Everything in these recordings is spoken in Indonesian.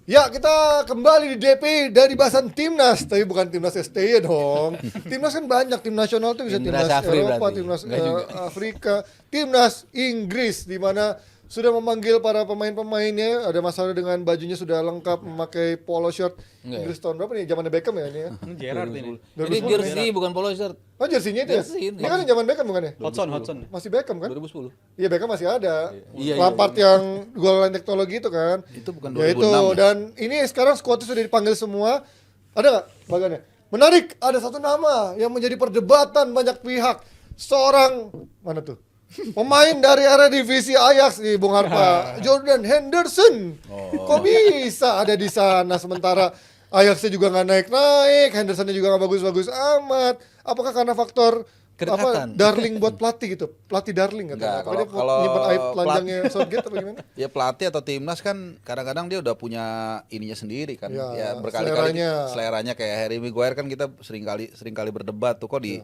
Ya, kita kembali di DP dari bahasan timnas, tapi bukan timnas STY dong. Timnas kan banyak, tim nasional tuh bisa timnas Eropa, berarti. timnas Enggak juga. Afrika, timnas Inggris di mana sudah memanggil para pemain-pemainnya. Ada masalah dengan bajunya sudah lengkap memakai polo shirt Enggak ya? Inggris tahun berapa nih? Zamannya Beckham ya ini ya. Gerrard ini. 2010 Ini jersey bukan polo shirt. Oh, jersinya itu ya? Jersey ini. Ini kan yang zaman Beckham bukan ya? Hudson. Masih Beckham kan? 2010. Iya, Beckham masih ada. Iya, Lampard yang gol line teknologi itu kan. Itu bukan Ya 2006. itu, dan ini sekarang skuadnya sudah dipanggil semua. Ada nggak bagannya? Menarik, ada satu nama yang menjadi perdebatan banyak pihak. Seorang, mana tuh? Pemain dari area divisi Ajax nih, Bung Harpa. Jordan Henderson. Kok bisa ada di sana sementara Ajaxnya juga nggak naik-naik, Hendersonnya juga nggak bagus-bagus amat. Apakah karena faktor Kedekatan. darling buat pelatih gitu? Pelatih darling gitu. Enggak, Apa dia kalau nyimpen aib telanjangnya Southgate apa gimana? Ya pelatih atau timnas kan kadang-kadang dia udah punya ininya sendiri kan. Ya, Ya, berkali-kali seleranya. seleranya kayak Harry Maguire kan kita sering kali berdebat tuh kok di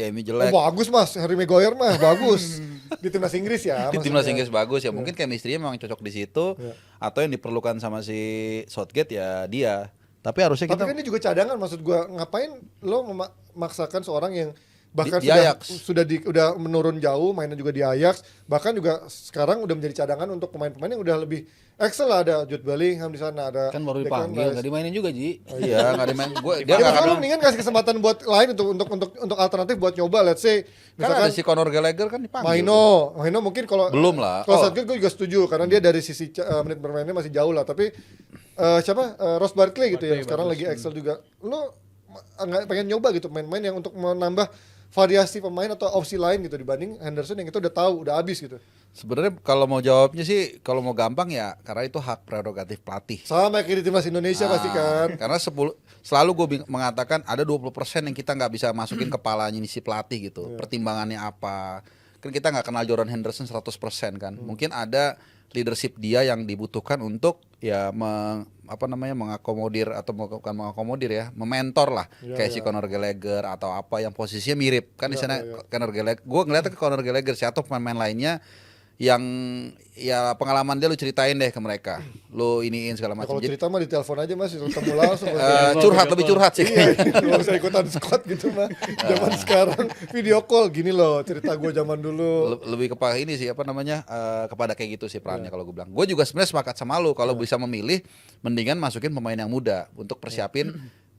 MU Oh, jelek. bagus Mas, Harry Maguire mah bagus. Di timnas Inggris ya. Di maksudnya. timnas Inggris bagus ya, mungkin chemistry-nya memang cocok di situ. Iya. Atau yang diperlukan sama si Southgate ya dia. Tapi harusnya Tapi kita kan ini juga cadangan, maksud gua ngapain lo memaksakan seorang yang bahkan Di sudah Ajax. udah menurun jauh, mainnya juga di Ajax, bahkan juga sekarang udah menjadi cadangan untuk pemain-pemain yang udah lebih excel lah. Ada Jude Bellingham di sana, ada Kan baru Declan dipanggil, Rice. nggak dimainin juga, Ji. iya nggak dimain. Dia Ya, nggak makanya akan. lo mendingan kasih kesempatan buat lain untuk alternatif buat nyoba. Let's say Kan ada misalkan si Conor Gallagher kan dipanggil. Maino mungkin kalau Belum lah. Kalau Oh. Southgate gue juga setuju karena dia dari sisi menit bermainnya masih jauh lah. Tapi siapa Ross Barkley gitu ya sekarang lagi excel juga. Lo nggak pengen nyoba gitu main-main yang untuk menambah variasi pemain atau opsi lain gitu dibanding Henderson yang itu udah tahu udah habis gitu. Sebenarnya kalau mau jawabnya sih, kalau mau gampang ya karena itu hak prerogatif pelatih. Sama kayak di timnas Indonesia pasti kan. Karena selalu gue mengatakan ada 20% yang kita nggak bisa masukin kepalanya si pelatih gitu. Pertimbangannya apa? Kan kita nggak kenal Jordan Henderson 100% kan. Mungkin ada leadership dia yang dibutuhkan untuk ya mengakomodir atau bukan mengakomodir ya, mementor lah kayak si Conor Gallagher atau apa yang posisinya mirip kan di sana. Conor Gallagher, gue ngeliatnya ke Conor Gallagher sih atau pemain-pemain lainnya yang ya pengalaman dia lu ceritain deh ke mereka, lu iniin segala Nah, macam. kalau cerita mah di telepon aja Mas, ketemu langsung. Lebih curhat sih. Iya, nggak usah ikutan squad gitu mah. Zaman sekarang video call gini loh cerita gue zaman dulu. Lebih kepada ini sih kepada kayak gitu sih perannya kalau gue bilang. Gue juga sebenarnya sepakat sama lu kalau bisa memilih mendingan masukin pemain yang muda untuk persiapin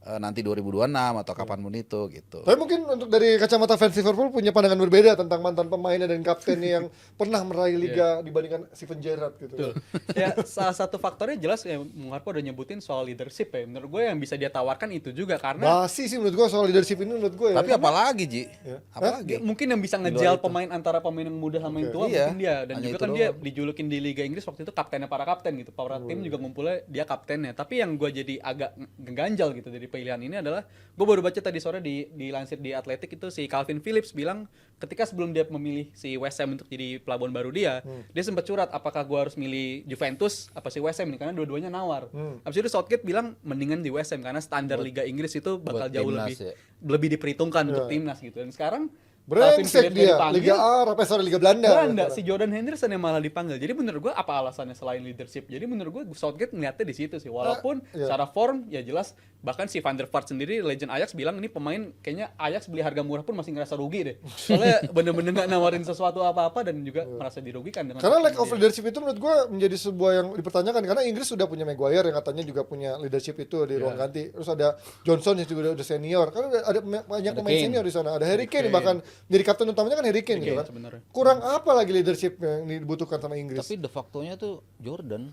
nanti 2026 atau kapanpun itu gitu. Tapi mungkin untuk dari kacamata fans Liverpool punya pandangan berbeda tentang mantan pemainnya dan kaptennya yang pernah meraih liga dibandingkan Steven Gerrard gitu. Ya salah satu faktornya jelas ya, Bung Harpo udah nyebutin soal leadership ya. Menurut gue yang bisa dia tawarkan itu juga karena Basi sih menurut gue soal leadership ini menurut gue ya. Tapi apalagi Ji? Ya. Apalagi? mungkin yang bisa ngejal pemain antara pemain yang muda sama yang tua Iya, mungkin dia, dan hanya juga itu kan dia doang. dijulukin di Liga Inggris waktu itu kaptennya para kapten gitu. Para tim juga ngumpulnya dia kaptennya. Tapi yang gue jadi agak ganjal gitu dari pilihan ini adalah gue baru baca tadi sore dilansir di Atletik itu si Calvin Phillips bilang ketika sebelum dia memilih si West Ham untuk jadi pelabuhan baru dia sempat curhat apakah gue harus milih Juventus apa si West Ham ini karena dua-duanya nawar. Habis itu Southgate bilang mendingan di West Ham karena standar Liga Inggris itu bakal buat jauh timnas lebih diperhitungkan untuk timnas gitu. Dan sekarang Brengsek Calvin Phillips dia, dipanggil, Liga Arab, Liga Belanda. si Jordan Henderson yang malah dipanggil. Jadi menurut gue apa alasannya selain leadership? Jadi menurut gue Southgate ngeliatnya di situ sih. Walaupun secara form ya jelas, bahkan si Van der Vaart sendiri legend Ajax bilang ini pemain kayaknya Ajax beli harga murah pun masih ngerasa rugi deh. Soalnya bener-bener nggak nawarin sesuatu apa-apa dan juga merasa dirugikan dengan Karena lack of dia. leadership itu menurut gue menjadi sebuah yang dipertanyakan karena Inggris sudah punya Maguire yang katanya juga punya leadership itu di ruang ganti. Terus ada Johnson yang juga udah senior. Kan ada banyak pemain Kane. senior di sana. Ada Harry Kane bahkan jadi kapten utamanya kan Harry Kane gitu kan. Sebenarnya. Kurang apa lagi leadership yang dibutuhkan sama Inggris? Tapi de facto-nya tuh Jordan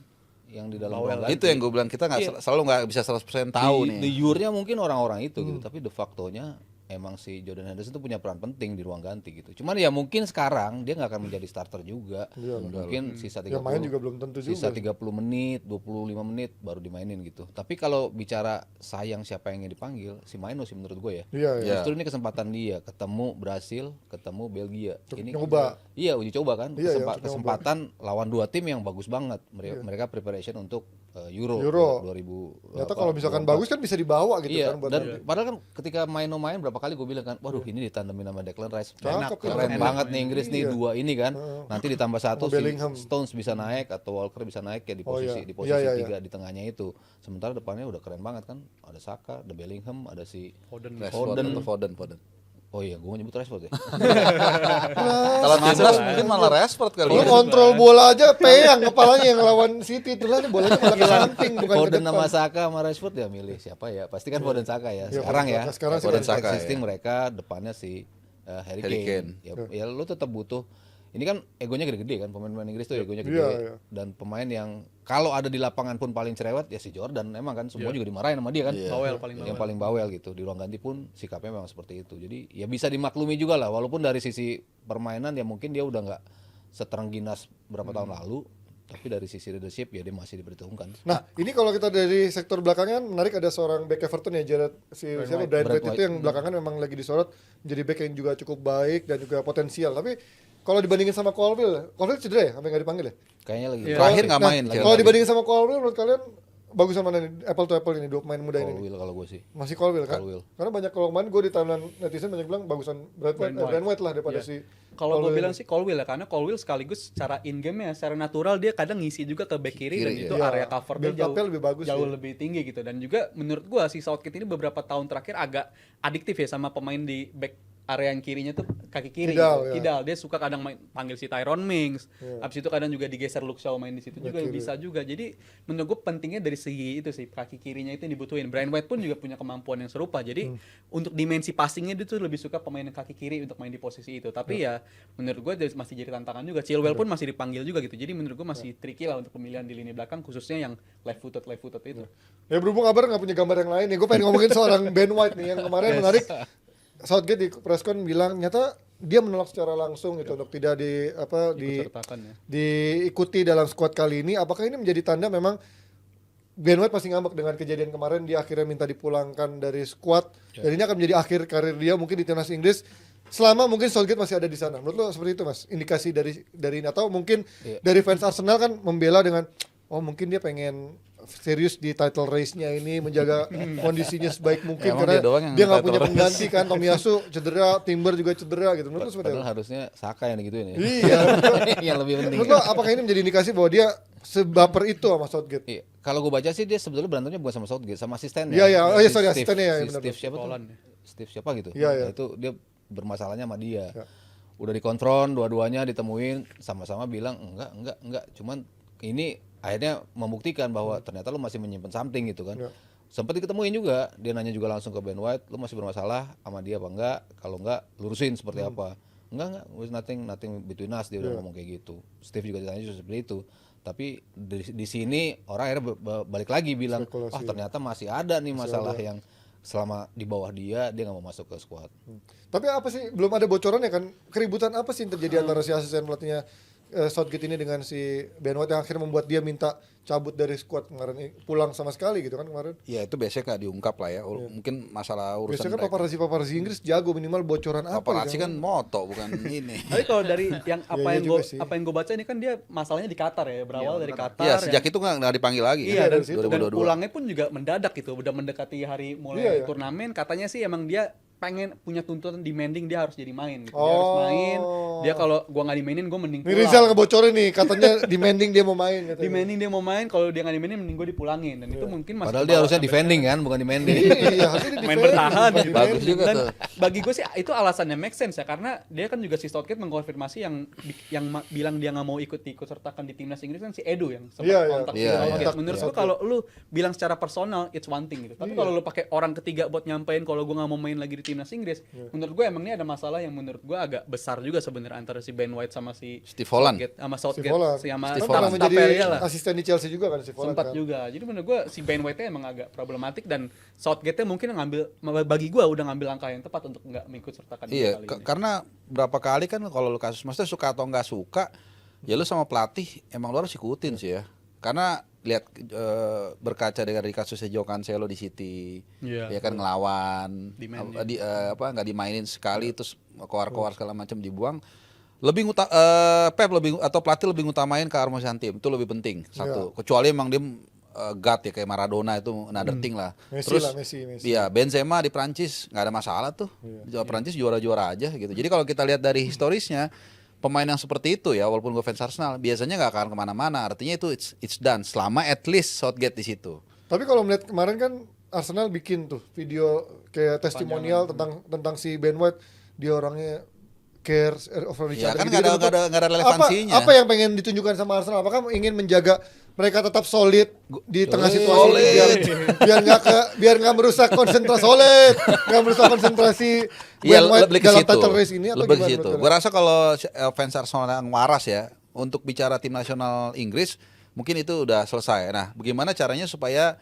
yang di dalam Bawel. ruang Itu yang gue bilang kita selalu nggak bisa 100% tahu di nih. jure-nya mungkin orang-orang itu gitu, tapi de facto-nya emang si Jordan Henderson itu punya peran penting di ruang ganti gitu. Cuman ya mungkin sekarang dia nggak akan menjadi starter juga. Mungkin sisa Yang 30 main juga belum tentu juga. sisa 30 menit, 25 menit baru dimainin gitu. Tapi kalau bicara sayang siapa yang dipanggil, si Maino sih menurut gue ya. Iya, iya. Justru ini kesempatan dia ketemu Brasil, ketemu Belgia. Ini nyoba. Iya, uji coba kan. Iya, iya, untuk Kesempatan lawan dua tim yang bagus banget. Mereka preparation untuk Euro, Euro. 2000. Ternyata kalau misalkan bagus kan bisa dibawa gitu Iya, kan buat dan padahal kan ketika main berapa kali gue bilang kan, waduh ini ditandemin sama Declan Rice, Cakep, keren enak. banget nih Inggris nih dua ini kan, nanti ditambah satu Sama si Bellingham. Stones bisa naik atau Walker bisa naik ya di Oh, posisi iya. di posisi Iya, iya, tiga di tengahnya itu, sementara depannya udah keren banget kan, ada Saka, ada Bellingham, ada si Rashford atau Foden. oh iya gue nyebut Rashford ya, Kalau timnas mungkin malah Rashford kali Lu ya. kontrol bola aja peyang kepalanya yang lawan City itu lah bolanya malah ke samping bukan ke Foden depan. sama Saka sama Rashford ya milih siapa ya, pasti kan Foden Saka ya, Iya, sekarang Foden ya, Saka. Sekarang sih Foden Foden Saka. existing ya. mereka depannya si Harry Harry Kane. Kane. Ya lu tetap butuh. Ini kan egonya gede-gede kan, pemain-pemain Inggris tuh egonya gede. Iya, iya. Dan pemain yang kalau ada di lapangan pun paling cerewet ya si Jordan, emang kan semua juga dimarahin sama dia kan. Bawel, paling Yang paling bawel gitu. Di ruang ganti pun sikapnya memang seperti itu. Jadi ya bisa dimaklumi juga lah, walaupun dari sisi permainan ya mungkin dia udah nggak seterengginas berapa tahun lalu, tapi dari sisi leadership ya dia masih diperhitungkan. Nah, ini kalau kita dari sektor belakangnya menarik, ada seorang back Everton ya, Jared siapa Brian Brand White itu White. yang belakangan memang lagi disorot menjadi back yang juga cukup baik dan juga potensial. Tapi kalau dibandingin sama Colwill cedera ya sampai nggak dipanggil ya? Kayaknya lagi. Terakhir nggak main. Nah, kalau dibandingin sama Colwill menurut kalian bagusan mana nih? Apple to apple ini dua pemain muda ini. Will kalau gue sih. Masih Colwill kan? Colwill. Karena banyak kalau kemarin gue di timeline netizen banyak bilang bagusan Brian White lah daripada si Kalau gue Colwill. bilang sih Colwill ya, karena Colwill sekaligus secara in game ya, secara natural dia kadang ngisi juga ke back kiri dan itu Iya. area cover dia Build jauh up-nya lebih bagus jauh ya. lebih tinggi gitu. Dan juga menurut gua si Southgate ini beberapa tahun terakhir agak adiktif ya sama pemain di back area yang kirinya tuh kaki kiri Kidal, gitu. ya. Kidal dia suka kadang panggil si Tyrone Mings. Iya. Habis itu kadang juga digeser Luke Shaw main di situ juga kiri. bisa juga. Jadi menurut gua pentingnya dari segi itu sih, kaki kirinya itu yang dibutuhin. Brian White pun juga punya kemampuan yang serupa. Jadi untuk dimensi passingnya dia tuh lebih suka pemain yang kaki kiri untuk main di posisi itu. Tapi ya menurut gua masih jadi tantangan juga. Chilwell pun masih dipanggil juga gitu. Jadi menurut gua masih tricky lah untuk pemilihan di lini belakang, khususnya yang left footed itu. Ya berhubung kabar nggak punya gambar yang lain nih, gue pengen ngomongin seorang Ben White nih yang kemarin menarik. Southgate di presscon bilang nyata dia menolak secara langsung gitu untuk tidak Sertakan ya. diikuti dalam squad kali ini. Apakah ini menjadi tanda memang Ben White pasti ngambek dengan kejadian kemarin, dia akhirnya minta dipulangkan dari squad dan ini akan menjadi akhir karir dia mungkin di timnas Inggris selama mungkin Southgate masih ada di sana. Menurut lo seperti itu Mas? Indikasi dari ini atau mungkin dari fans Arsenal kan membela dengan mungkin dia pengen serius di title race-nya ini, menjaga kondisinya sebaik mungkin Emang karena dia doang yang dia nggak title punya race. pengganti kan. Tomiyasu cedera, Timber juga cedera gitu. Menurut lo seperti Padahal apa? harusnya Saka yang digituin ya. Iya. Yang lebih penting. Menurut lo apakah ini menjadi indikasi bahwa dia sebaper itu sama Southgate? Iya. Kalau gue baca sih dia sebetulnya berantemnya bukan sama Southgate, sama asistennya. Iya, iya. Oh, iya, Si sorry, Steve- asistennya ya, si benar. Steve siapa tuh? Holland ya. Steve siapa gitu. Iya, iya. Nah, itu dia bermasalahnya sama dia. Iya. Udah dikonfront dua-duanya, ditemuin, sama-sama bilang enggak. Cuman ini akhirnya membuktikan bahwa ternyata lu masih menyimpan something gitu kan. Iya. Sempat diketemuin juga, dia nanya juga langsung ke Ben White, lu masih bermasalah sama dia apa enggak? Kalau enggak, lurusin seperti apa. Enggak, with nothing between us, dia udah ngomong kayak gitu. Steve juga ditanya juga seperti itu. Tapi di sini orang akhirnya balik lagi bilang, Spekulasi. ternyata masih ada nih masalah yang selama di bawah dia nggak mau masuk ke squad. Tapi apa sih, belum ada bocoran ya kan, keributan apa sih yang terjadi antara si asisten pelatihnya Southgate ini dengan si Ben White yang akhirnya membuat dia minta cabut dari squad kemarin, pulang sama sekali gitu kan kemarin. Ya itu biasanya nggak diungkap lah ya. Mungkin masalah urusan Biasanya kan paparazzi Inggris jago minimal bocoran apa paparazzi gitu. kan moto bukan ini. Tapi kalau dari yang Iya, iya juga sih. apa yang gue baca ini kan dia masalahnya di Qatar ya, berawal dari Qatar. Iya, sejak yang- itu nggak dipanggil lagi. Iya, dan, dari situ. dan 2022. pulangnya pun juga mendadak gitu, udah mendekati hari mulai Iya, iya. turnamen. Katanya sih emang dia pengen punya tuntutan demanding dia harus jadi main gitu. Dia harus main. Dia kalau gua nggak dimainin gua mending Ini pulang. Rizal ngebocorin nih, katanya demanding dia mau main katanya. Demanding dia mau main, kalau dia nggak dimainin mending gua dipulangin dan itu mungkin masih Padahal dia harusnya defending kan, bukan demanding. Iya, harusnya dia main defending, bertahan bukan gitu. Bagus demanding. juga Dan tuh. bagi gue sih itu alasannya make sense ya, karena dia kan juga si Southgate mengkonfirmasi yang bilang dia nggak mau ikut sertakan di timnas Inggris kan si Edu yang sempat Iya, iya. kontak si Iya, Southgate. iya. Menurut Iya. gue kalau lu bilang secara personal it's one thing gitu, tapi kalau lu pakai orang ketiga buat nyampein kalau gue nggak mau main lagi di timnas Inggris, menurut gue emang ini ada masalah yang menurut gue agak besar juga sebenarnya antara si Ben White sama si Steve Holland. Southgate, sama Si Southgate Holland. sama Kan Steve pernah Holland. menjadi staffnya lah. asisten di Chelsea juga kan si Holland Sempat kan. juga. Jadi menurut gue si Ben White emang agak problematik dan Southgate mungkin bagi gue udah ngambil langkah yang tepat untuk nggak mengikut sertakan dia Iya, kali ini. karena berapa kali kan kalau lu kasus maksudnya suka atau nggak suka, ya lu sama pelatih emang lu harus ikutin sih ya. Karena lihat berkaca dari kasusnya Joe Cancelo di City, Iya. ya kan ngelawan, Demand, nggak dimainin sekali terus keluar segala macam dibuang. Pep lebih atau pelatih lebih ngutamain keharmonisan tim itu lebih penting satu. Kecuali emang dia God ya kayak Maradona itu another thing lah. Messi Terus lah, Messi. iya Benzema di Prancis nggak ada masalah tuh. Prancis juara-juara aja gitu. Jadi kalau kita lihat dari historisnya pemain yang seperti itu ya, walaupun gue fans Arsenal biasanya nggak akan kemana-mana. Artinya itu it's done selama at least Southgate di situ. Tapi kalau melihat kemarin kan Arsenal bikin tuh video kayak testimonial tentang si Ben White, dia orangnya cares over each Ya other kan gitu-gitu. nggak ada relevansinya. Apa yang pengen ditunjukkan sama Arsenal? Apakah ingin menjaga mereka tetap solid di tengah situasi Solid. ini biar nggak merusak konsentrasi nggak merusak konsentrasi Iya, Ben White lebih ke dalam situ. title race ini atau Lebih ke gimana? situ. menurut Gue rasa kalau fans Arsenal yang waras ya untuk bicara tim nasional Inggris mungkin itu udah selesai. Nah, bagaimana caranya supaya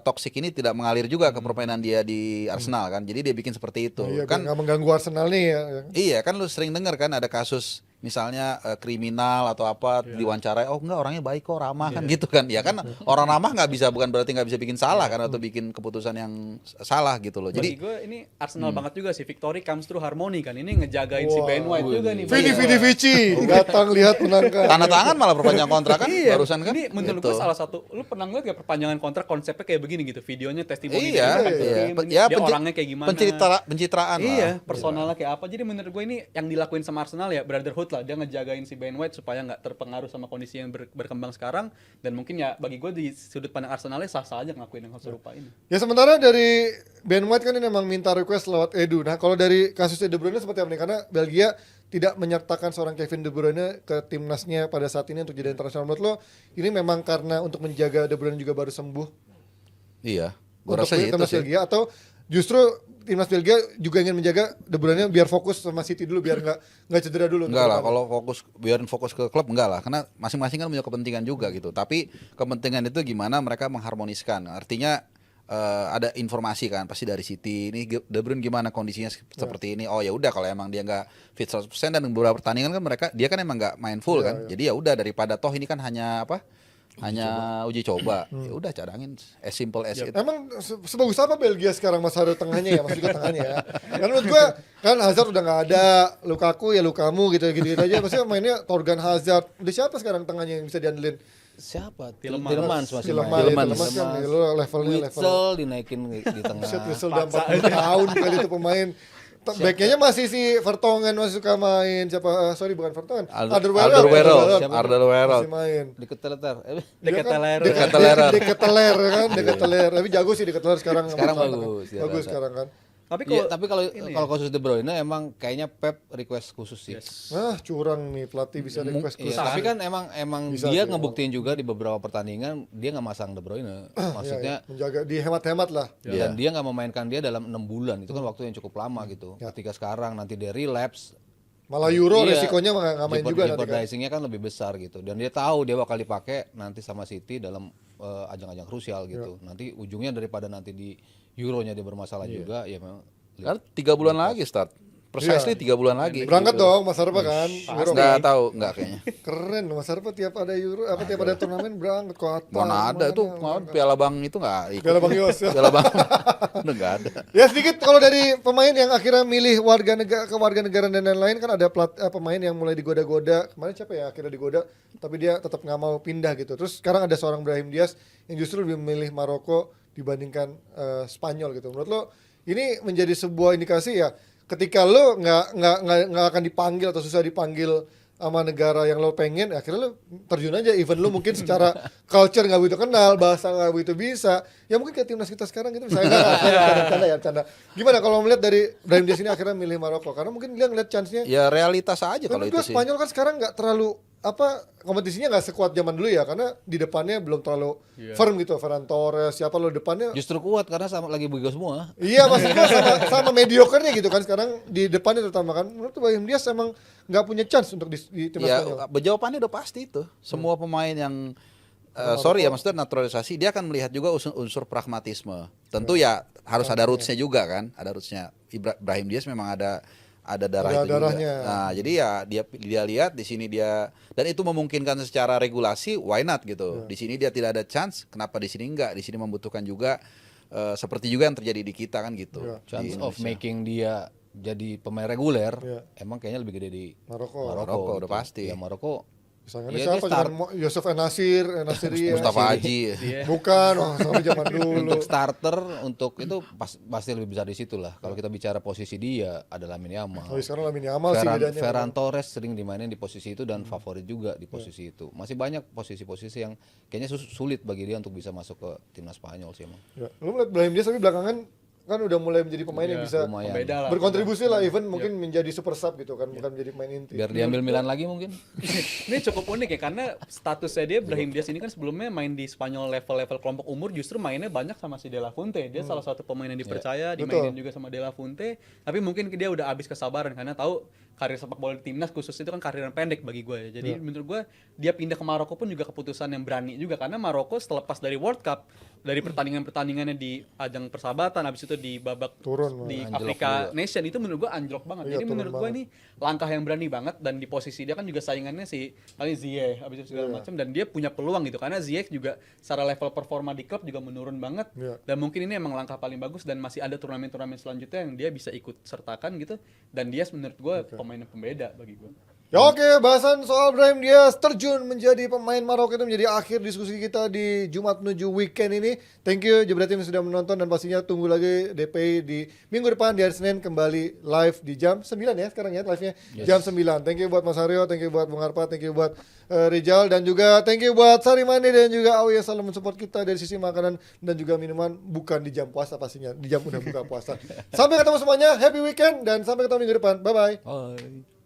toxic ini tidak mengalir juga ke permainan dia di Arsenal kan. Jadi dia bikin seperti itu. Iya, Kan nggak mengganggu Arsenal nih ya. iya kan lu sering dengar kan ada kasus misalnya kriminal atau apa diwawancarai, oh enggak orangnya baik kok ramah kan gitu kan. Ya kan orang ramah nggak bisa bukan berarti nggak bisa bikin salah kan atau bikin keputusan yang salah gitu loh. Bagi Jadi gue ini Arsenal banget juga sih, victory comes through harmony kan. Ini ngejagain si Ben White juga nih. Vini Vici datang lihat menangkan. tanda tangan malah perpanjang kontrak kan barusan kan. Ini menurut Gitu. gue salah satu, lu pernah ngeliat gak perpanjangan kontrak konsepnya kayak begini gitu, videonya testimoni Iya, dia, iya. dia orangnya kayak gimana. Pencitraan Iya, lah. personalnya kayak apa. Jadi menurut gue ini yang dilakuin sama Arsenal ya brotherhood lah. Dia ngejagain si Ben White supaya nggak terpengaruh sama kondisi yang berkembang sekarang. Dan mungkin ya bagi gue di sudut pandang Arsenalnya sah-sah aja ngelakuin yang serupa ini. Ya sementara dari Ben White kan ini memang minta request lewat Edu. Nah kalau dari kasusnya De Bruyne seperti apa nih? Karena Belgia tidak menyertakan seorang Kevin De Bruyne ke timnasnya pada saat ini untuk jadi internasional. Menurut lo ini memang karena untuk menjaga De Bruyne juga baru sembuh Iya, gua untuk rasa itu timnas sih. Belgia, atau justru timnas Belgia juga ingin menjaga De Bruyne biar fokus sama City dulu, biar nggak cedera dulu. Enggak lah, kalau biarin fokus ke klub enggak lah, karena masing-masing kan punya kepentingan juga gitu. Tapi kepentingan itu gimana mereka mengharmoniskan. Artinya ada informasi kan pasti dari City. Ini De Bruyne gimana kondisinya seperti ini. Oh ya udah kalau emang dia nggak fit 100% dan beberapa pertandingan kan dia kan emang nggak main full kan. Jadi ya udah daripada toh ini kan hanya apa? Hanya uji coba. Ya udah cadangin as simple as it. Emang sebagus apa Belgia sekarang Mas Haru tengahnya ya, Mas juga tengahnya ya. Kan menurut gua kan Hazard udah nggak ada, Lukaku ya Lukamu gitu aja. Maksudnya mainnya Torgan Hazard. Udah siapa sekarang tengahnya yang bisa diandelin? Siapa? Tielemans. Tielemans masih Tielemans, main. Tielemans kan lu levelnya level. Witsel dinaikin di tengah. Set Witsel udah 40 tahun kali itu pemain. Backnya masih si Vertonghen masih suka main. Siapa? Sorry bukan Vertonghen. Alderweireld. Masih main. Di Keteter. Deketeler. Deketeler kan, Deketeler. Tapi jago sih Deketeler sekarang. Sekarang sama bagus, dia Bagus rasa. sekarang kan. Tapi Iya, kalau tapi kalau khusus De Bruyne emang kayaknya Pep request khusus sih. Nah, curang nih pelatih bisa request Iya, khusus. tapi kan emang Bisa dia sih, ngebuktiin juga di beberapa pertandingan dia nggak masang De Bruyne. Maksudnya Ya, menjaga dihemat-hemat lah. dan dia nggak memainkan dia dalam 6 bulan. Itu kan waktu yang cukup lama gitu. Ya. Ketika sekarang nanti dia relapse, Malah Euro iya, resikonya nggak main juga nanti kan. jeopardizing-nya kan lebih besar gitu. Dan dia tahu dia bakal dipakai nanti sama City dalam ajang-ajang krusial gitu. Nanti ujungnya daripada nanti di Euronya dia bermasalah juga, ya memang. Kan 3 bulan lagi start. Precisely 3 bulan lagi. Berangkat dong Mas Harpa kan. Euro Enggak tahu, enggak kayaknya. keren loh Mas Harpa tiap ada Euro tiap ada turnamen berangkat kota. Mana ada itu Piala Bang itu enggak ikut. Piala Bang Yos. Piala Bang. Udah enggak ada. Ya sedikit kalau dari pemain yang akhirnya milih warga negara dan lain-lain kan ada pemain yang mulai digoda-goda. Kemarin siapa ya akhirnya digoda tapi dia tetap nggak mau pindah gitu. Terus sekarang ada seorang Brahim Diaz yang justru lebih memilih Maroko dibandingkan Spanyol gitu. Menurut lo ini menjadi sebuah indikasi ya ketika lo nggak akan dipanggil atau susah dipanggil sama negara yang lo pengen, akhirnya lo terjun aja. Even lo mungkin secara culture nggak begitu kenal, bahasa nggak begitu bisa, ya mungkin kayak timnas kita sekarang gitu. Saya canda. Gimana kalau melihat dari Brahim Diaz ini akhirnya milih Maroko? Karena mungkin dia ngeliat chance-nya. Ya realitas aja kalau Menurut itu gue sih. Spanyol kan sekarang nggak terlalu kompetisinya nggak sekuat zaman dulu ya, karena di depannya belum terlalu firm gitu. Ferran Torres siapa lo depannya. Justru kuat karena sama lagi begitu semua. Iya maksud gue sama mediocre-nya gitu kan sekarang di depannya terutama kan. Menurut Brahim Diaz emang nggak punya chance untuk di timnas Ya Spanyol. jawabannya udah pasti itu. Semua pemain yang sorry ya maksudnya naturalisasi dia akan melihat juga unsur pragmatisme. Tentu ya harus ada roots-nya juga kan. Ada roots-nya. Brahim Diaz memang ada darah itu darahnya. juga. Nah, jadi ya dia lihat di sini dia dan itu memungkinkan secara regulasi why not gitu. Di sini dia tidak ada chance, kenapa di sini enggak? Di sini membutuhkan juga seperti juga yang terjadi di kita kan gitu. Chance of making dia jadi pemain reguler Iya. emang kayaknya lebih gede di Maroko. Maroko udah pasti. Ya Maroko Pasangannya Iya, siapa? dia start. Cuman Yosef Enasir, Enasiria. Mustafa Haji. Bukan, oh sampai zaman dulu. Untuk starter, untuk itu pasti lebih besar di situ lah. Kalau kita bicara posisi dia, ada Lamine Yamal. Oh, sekarang Lamine Yamal sih bedanya. Ferran Torres sering dimainin di posisi itu dan favorit juga di posisi itu. Masih banyak posisi-posisi yang kayaknya sulit bagi dia untuk bisa masuk ke timnas Spanyol sih emang. Ya, lu ngeliat Brahim Diaz tapi belakangan kan udah mulai menjadi pemain yang bisa lumayan. Beda lah. berkontribusi lah, even mungkin menjadi super sub gitu kan, bukan menjadi pemain inti. Biar diambil Milan lagi mungkin. Ini cukup unik ya karena statusnya dia Brahim Diaz ini kan sebelumnya main di Spanyol level-level kelompok umur, justru mainnya banyak sama si De La Fuente. Dia salah satu pemain yang dipercaya, dimainin juga sama De La Fuente. Tapi mungkin dia udah habis kesabaran karena tahu karir sepak bola di timnas khusus itu kan karir yang pendek bagi gue ya. Jadi menurut gue dia pindah ke Maroko pun juga keputusan yang berani juga karena Maroko selepas dari World Cup, dari pertandingannya di ajang persahabatan, habis itu di babak Turun, di anjlok Afrika Nation itu menurut gue anjlok banget. Iya, Jadi turun menurut gue ini langkah yang berani banget dan di posisi dia kan juga saingannya si kali Ziyech habis itu segala macam dan dia punya peluang gitu karena Ziyech juga secara level performa di klub juga menurun banget dan mungkin ini emang langkah paling bagus dan masih ada turnamen-turnamen selanjutnya yang dia bisa ikut sertakan gitu dan dia menurut gue pemain yang pembeda bagi gue. Ya oke, bahasan soal Brahim Diaz terjun menjadi pemain Maroko itu menjadi akhir diskusi kita di Jumat menuju weekend ini. Thank you Jebratim yang sudah menonton dan pastinya tunggu lagi DPI di minggu depan di hari Senin kembali live di jam 9 ya sekarang ya live-nya jam 9. Thank you buat Mas Aryo, thank you buat Bung Harpa, thank you buat Rizal dan juga thank you buat Sarimani dan juga Awi yang selalu mensupport kita dari sisi makanan dan juga minuman bukan di jam puasa pastinya, di jam udah buka puasa. Sampai ketemu semuanya, happy weekend dan sampai ketemu minggu depan. Bye bye. Bye.